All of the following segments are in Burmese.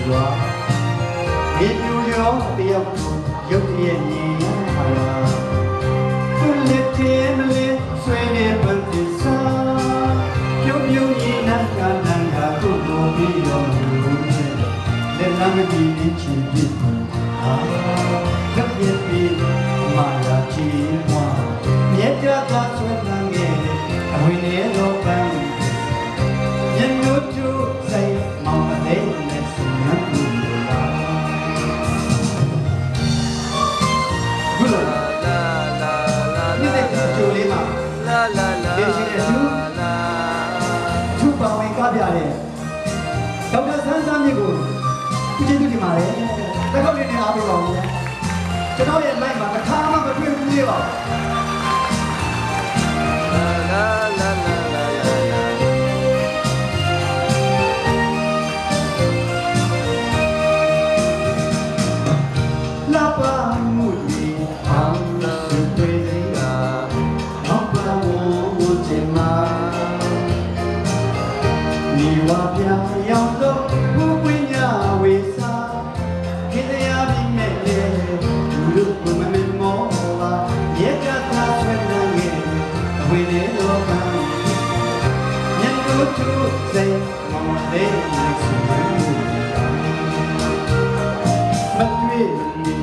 စွာဒီပြူရောတယောက်ရုပ်ရဲ့မြင်ဟာသူလက်သေးမလေးဆွေနေပန်းသစ္စာပြုံးပြုံးရင်နတ်ကနန်ကကိုယ်ကိုပြီးတော်မူတဲ့လက်လမ်းမပြီးချီပြစ်ဟာကပ်ပြပြီးမာယာချီမွာမြတ်တာဆွေနံငယ်အဝိနေတော်ပန်းညညို့ကျိုးဆိုင်မောင်တဲ့နဲ့စနတ်လူလာဘုရားလာလာလာလာဒီကျိုးလေးမှာလာလာလာဒီရှိတဲ့သူပေါင်းဝင်ကားပြတယ်ဒေါက်တာဆန်းစန်းမြင့်ကိုကျေးဇူးတင်ပါတယ်လက်ကောက်လေးနဲ့အားပေးပါဦးကျွန်တော်ရဲ့ live မှာတစ်ခါမှမတွေ့ဘူးလေပါလာလာလာလာလာပါမှုလေးအောင်လို့တွေ့နေတာဟောပါဝချင်မှာဒီဝါပြရောက်တော့ဘူပညာဝေစာခေတ္တရာပြီးမဲ့လေလူကမမေမောပါရဲ့ကသာဆွေးနွေးခဲ့ဝိနေတော့ကညတို့သူစိတ်မမလေးနဲ့စမတွေ့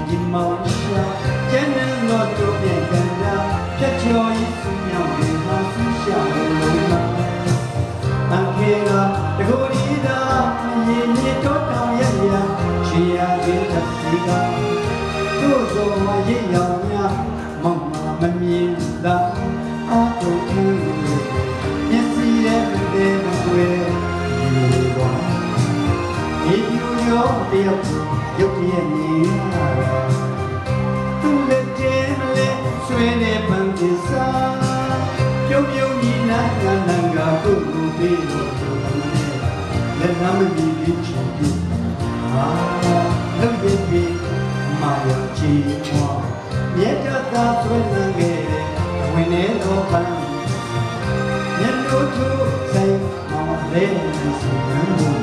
ဒီမောင်ရှာကျန်တဲ့တော့တို့ပြန်ကန်တာဖြတ်ကျော်ရေးစုမြောက်ပြီးမှဆူရှာလို့လာတန်ခေကတကူဒီတာရေမြေတော့တောင်ရဲ့ရာချီရခြင်းတစ်စီကတို့သောရေရောင်များမောင်မမြင်တာအတူတူမျက်စိရဲ့တဲ့မွေဒီဘောဒီယူရောတယောက်ရုပ်ရဲ့မြင်လာသူလက်တဲ့မလဲဆွေးနေပန်းသစ္စာပြုံးပြုံးညီနာကနံကကိုကိုပြီးလို့လက်နာမပြီးပြီးချင်ပြီးဟာလုံးပြီးပြီးမာယာချီချောမြတ်တာဆွေးနွေးခဲ့ဝင်နေတော့ပန်းညတို့သူစိတ်မောင်လေးစီမံ